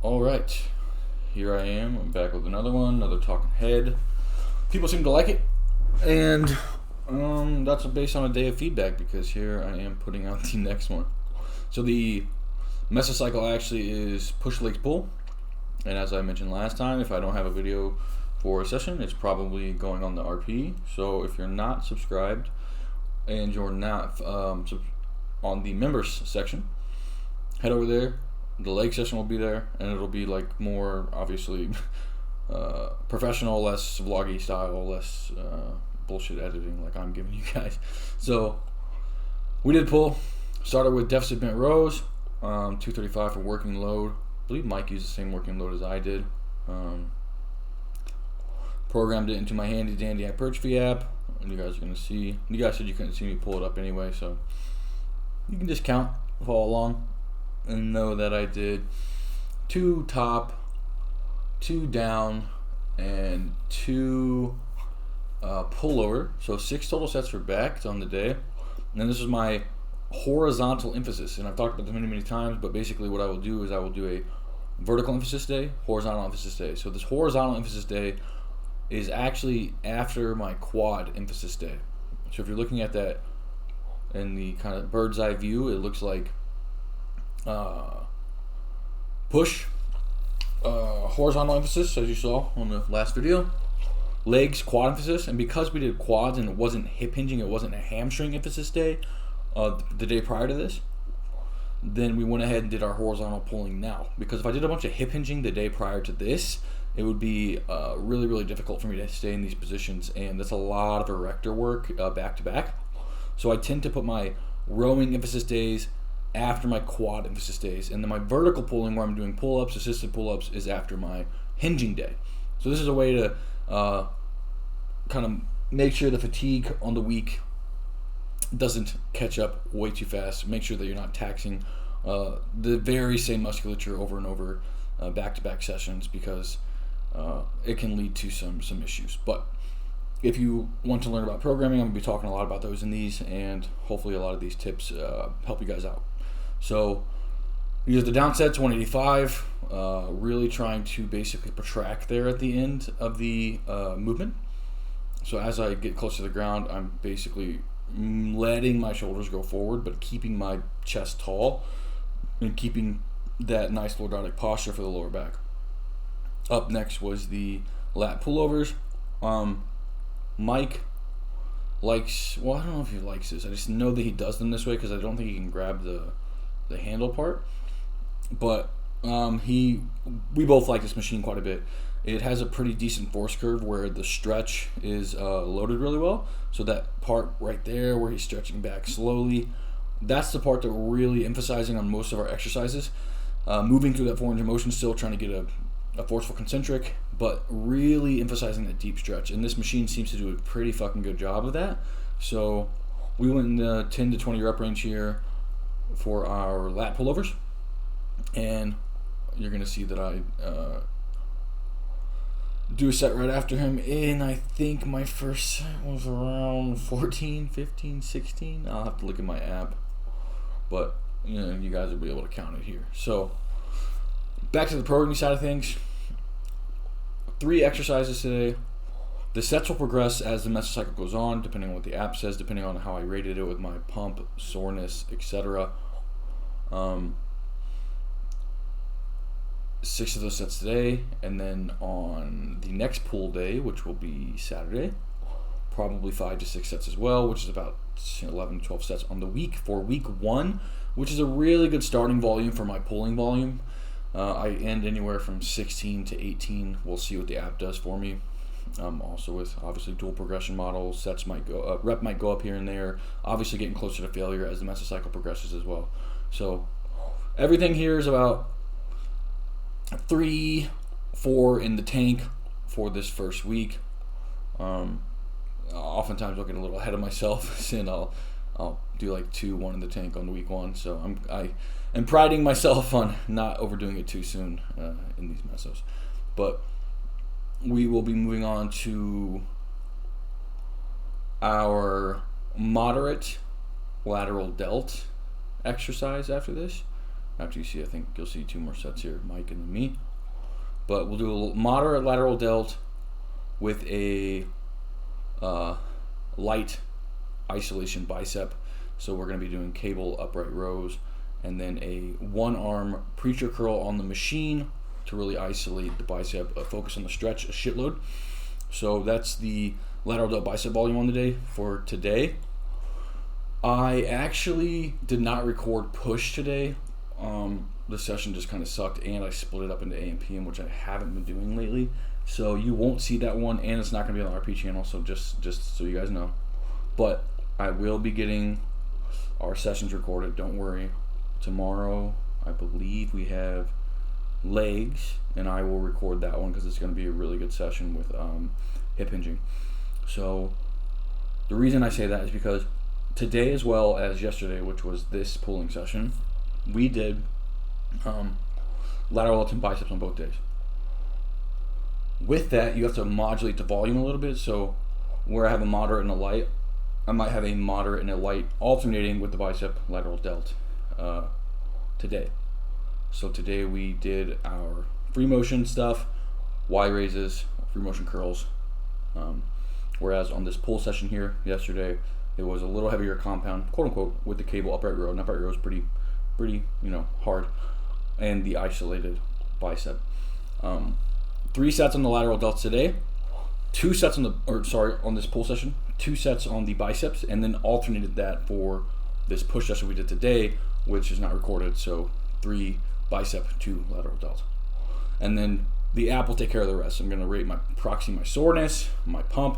All right, here I am. I'm back with another one, another talking head. People seem to like it, and that's based on a day of feedback because here I am putting out the next one. So the mesocycle actually is push legs pull, and as I mentioned last time, if I don't have a video for a session, it's probably going on the RP. So if you're not subscribed and you're not on the members section, head over there. The leg session will be there, and it'll be like more obviously professional, less vloggy style, less bullshit editing like I'm giving you guys. So we did pull. Started with deficit bent rows, 235 for working load. I believe Mike used the same working load as I did. Programmed it into my handy dandy hypertrophy app, and you guys are gonna see. You guys said you couldn't see me pull it up anyway, so you can just count, follow along, and know that I did 2 top, 2 down, and 2 pullover. So 6 total sets for back on the day. And this is my horizontal emphasis, and I've talked about this many times, but basically what I will do is I will do a vertical emphasis day, horizontal emphasis day. So this horizontal emphasis day is actually after my quad emphasis day. So if you're looking at that in the kind of bird's eye view, it looks like push, horizontal emphasis as you saw on the last video, legs, quad emphasis. And because we did quads and it wasn't hip hinging, it wasn't a hamstring emphasis day the day prior to this, then we went ahead and did our horizontal pulling now. Because if I did a bunch of hip hinging the day prior to this, it would be really difficult for me to stay in these positions, and that's a lot of erector work back to back. So I tend to put my rowing emphasis days after my quad emphasis days, and then my vertical pulling, where I'm doing pull-ups, assisted pull-ups, is after my hinging day. So this is a way to kind of make sure the fatigue on the week doesn't catch up way too fast. Make sure that you're not taxing the very same musculature over and over back-to-back sessions, because it can lead to some issues. But if you want to learn about programming, I'm going to be talking a lot about those in these, and hopefully a lot of these tips help you guys out. So use the down sets, 185, really trying to basically protract there at the end of the movement. So as I get close to the ground, I'm basically letting my shoulders go forward, but keeping my chest tall and keeping that nice lordotic posture for the lower back. Up next was the lat pullovers. Mike likes, well, I don't know if he likes this. I just know that he does them this way because I don't think he can grab the handle part. But we both like this machine quite a bit. It has a pretty decent force curve where the stretch is loaded really well. So that part right there where he's stretching back slowly, that's the part that we're really emphasizing on most of our exercises. Moving through that 400 motion, still trying to get a forceful concentric, but really emphasizing that deep stretch. And this machine seems to do a pretty fucking good job of that. So we went in the 10 to 20 rep range here for our lat pullovers. And you're going to see that I do a set right after him. And I think my first set was around 14, 15, 16. I'll have to look at my app. But you guys will be able to count it here. So back to the programming side of things. 3 exercises today. The sets will progress as the mesocycle goes on, depending on what the app says, depending on how I rated it with my pump, soreness, etc. 6 of those sets today, and then on the next pull day, which will be Saturday, probably 5 to 6 sets as well, which is about 11 to 12 sets on the week for week 1, which is a really good starting volume for my pulling volume. I end anywhere from 16 to 18. We'll see what the app does for me. Also with obviously dual progression models, sets might go rep might go up here and there. Obviously getting closer to failure as the mesocycle progresses as well. So everything here is about 3-4 in the tank for this first week. Oftentimes I'll get a little ahead of myself and I'll do like 2-1 in the tank on week 1. So I am priding myself on not overdoing it too soon in these mesos. But we will be moving on to our moderate lateral delt exercise after this. Actually, I think you'll see 2 more sets here, Mike and me. But we'll do a moderate lateral delt with a light isolation bicep. So we're going to be doing cable upright rows, and then a 1-arm preacher curl on the machine to really isolate the bicep, focus on the stretch a shitload. So that's the lateral delt bicep volume on the day for today. I actually did not record push today. The session just kind of sucked, and I split it up into AM PM, which I haven't been doing lately. So you won't see that one, and it's not going to be on the RP channel, so just so you guys know. But I will be getting our sessions recorded, don't worry. Tomorrow, I believe we have legs, and I will record that one because it's going to be a really good session with hip hinging. So the reason I say that is because today, as well as yesterday, which was this pulling session, we did lateral delts and biceps on both days. With that, you have to modulate the volume a little bit. So where I have a moderate and a light, I might have a moderate and a light alternating with the bicep lateral delt today. So today we did our free motion stuff, Y raises, free motion curls. Whereas on this pull session here yesterday, it was a little heavier compound, quote unquote, with the cable upright row. And upright row is pretty, hard, and the isolated bicep. 3 sets on the lateral delts today, 2 sets on this pull session, 2 sets on the biceps, and then alternated that for this push session we did today, which is not recorded. So 3 bicep, 2 lateral delts, and then the app will take care of the rest. I'm going to rate my proxy, my soreness, my pump,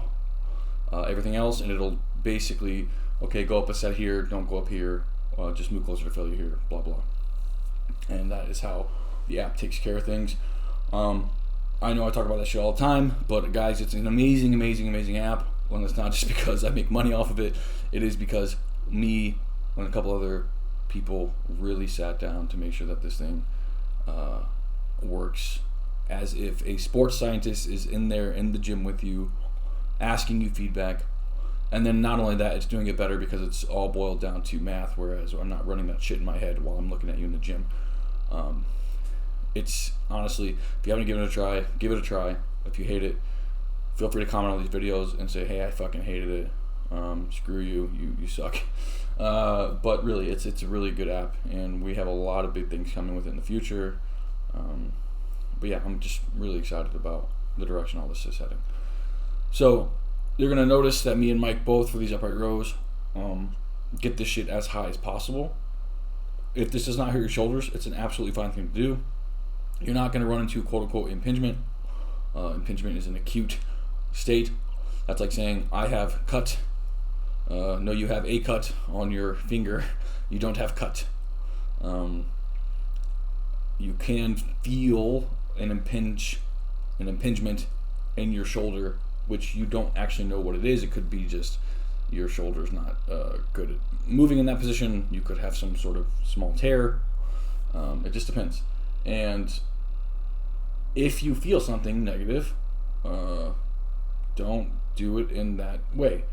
everything else, and it'll basically, okay, go up a set here, don't go up here, just move closer to failure here, blah blah. And that is how the app takes care of things. I know I talk about that shit all the time, but guys, it's an amazing app. Well, it's not just because I make money off of it. It is because me and a couple other people really sat down to make sure that this thing works as if a sports scientist is in there in the gym with you, asking you feedback. And then not only that, it's doing it better because it's all boiled down to math, whereas I'm not running that shit in my head while I'm looking at you in the gym. It's honestly, if you haven't given it a try, give it a try. If you hate it, feel free to comment on these videos and say, hey, I fucking hated it. Screw you, you suck. But really, it's a really good app, and we have a lot of big things coming with it in the future. But yeah, I'm just really excited about the direction all this is heading. So you're gonna notice that me and Mike both, for these upright rows, get this shit as high as possible. If this does not hurt your shoulders, it's an absolutely fine thing to do. You're not gonna run into quote unquote impingement. Impingement is an acute state. That's like saying I have cut. No, you have a cut on your finger. You don't have cut. You can feel an impingement in your shoulder, which you don't actually know what it is. It could be just your shoulder's not good at moving in that position. You could have some sort of small tear. It just depends. And if you feel something negative, don't do it in that way.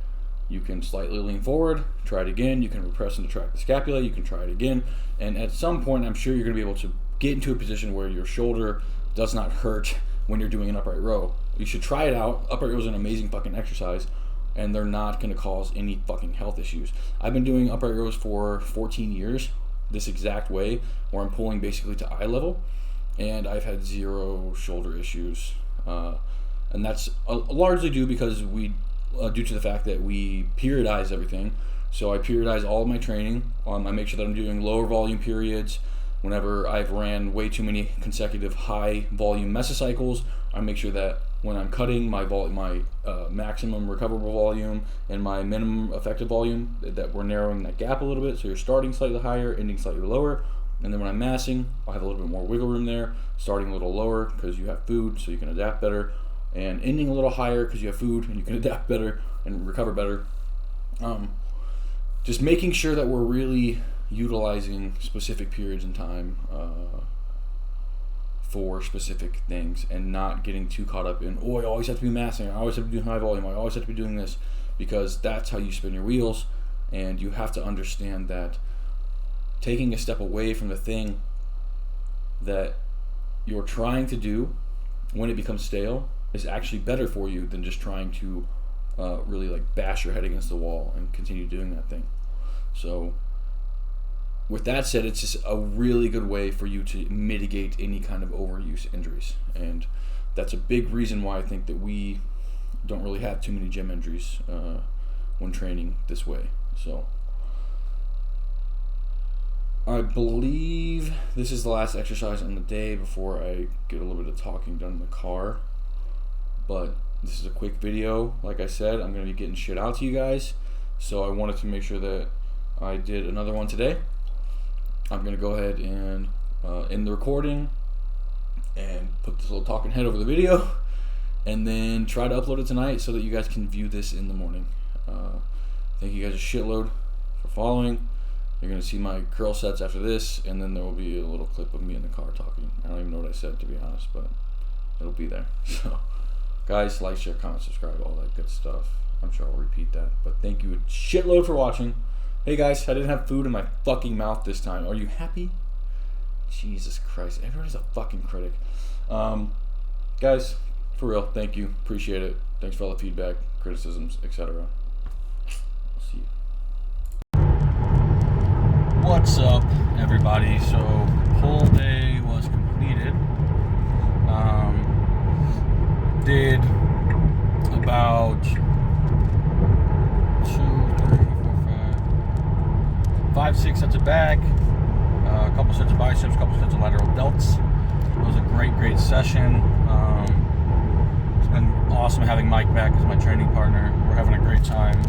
You can slightly lean forward, try it again. You can repress and retract the scapula. You can try it again. And at some point, I'm sure you're going to be able to get into a position where your shoulder does not hurt when you're doing an upright row. You should try it out. Upright row is an amazing fucking exercise, and they're not going to cause any fucking health issues. I've been doing upright rows for 14 years, this exact way, where I'm pulling basically to eye level, and I've had 0 shoulder issues. And that's largely due because due to the fact that we periodize everything. So I periodize all of my training. I make sure that I'm doing lower volume periods. Whenever I've ran way too many consecutive high volume mesocycles, I make sure that when I'm cutting my maximum recoverable volume and my minimum effective volume, that we're narrowing that gap a little bit. So you're starting slightly higher, ending slightly lower. And then when I'm massing, I'll have a little bit more wiggle room there, starting a little lower because you have food, so you can adapt better, and ending a little higher because you have food and you can adapt better and recover better. Just making sure that we're really utilizing specific periods in time for specific things, and not getting too caught up in, I always have to be massing, I always have to do high volume, I always have to be doing this, because that's how you spin your wheels. And you have to understand that taking a step away from the thing that you're trying to do, when it becomes stale, is actually better for you than just trying to really like bash your head against the wall and continue doing that thing. So with that said, it's just a really good way for you to mitigate any kind of overuse injuries. And that's a big reason why I think that we don't really have too many gym injuries when training this way. So I believe this is the last exercise on the day before I get a little bit of talking done in the car. But this is a quick video. Like I said, I'm going to be getting shit out to you guys. So I wanted to make sure that I did another one today. I'm going to go ahead and end the recording and put this little talking head over the video, and then try to upload it tonight so that you guys can view this in the morning. Thank you guys a shitload for following. You're going to see my curl sets after this, and then there will be a little clip of me in the car talking. I don't even know what I said, to be honest, but it'll be there. So, guys, like, share, comment, subscribe, all that good stuff. I'm sure I'll repeat that, but thank you a shitload for watching. Hey guys, I didn't have food in my fucking mouth this time. Are you happy? Jesus Christ, everybody's a fucking critic. Guys, for real, thank you. Appreciate it. Thanks for all the feedback, criticisms, etc. See you. What's up, everybody? So, pull day was completed. Did about 5-6 sets of back, a couple sets of biceps, a couple sets of lateral delts. It was a great session. It's been awesome having Mike back as my training partner. We're having a great time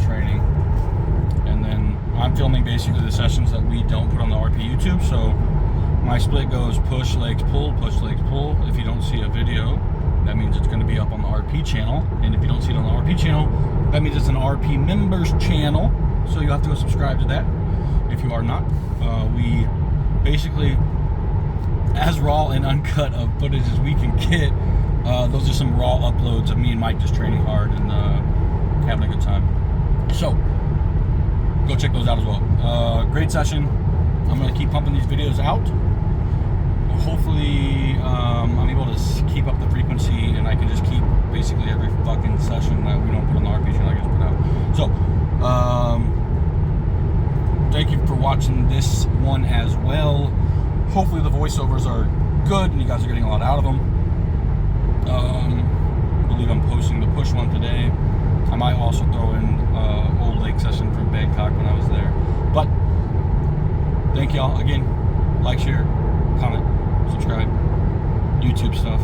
training. And then I'm filming basically the sessions that we don't put on the RP YouTube. So my split goes push, legs, pull, push, legs, pull. If you don't see a video, that means it's going to be up on the RP channel. And if you don't see it on the RP channel, that means it's an RP members channel. So you have to go subscribe to that. If you are not, we basically, as raw and uncut of footage as we can get, those are some raw uploads of me and Mike just training hard and having a good time. So, go check those out as well. Great session. I'm going to keep pumping these videos out. Hopefully, I'm able to keep up the frequency, and I can just keep basically every fucking session that we don't put on the RP channel I can just put out. So, thank you for watching this one as well. Hopefully the voiceovers are good and you guys are getting a lot out of them. I believe I'm posting the push one today. I might also throw in old leg session from Bangkok when I was there. But thank y'all again. Like, share, comment, subscribe, YouTube stuff.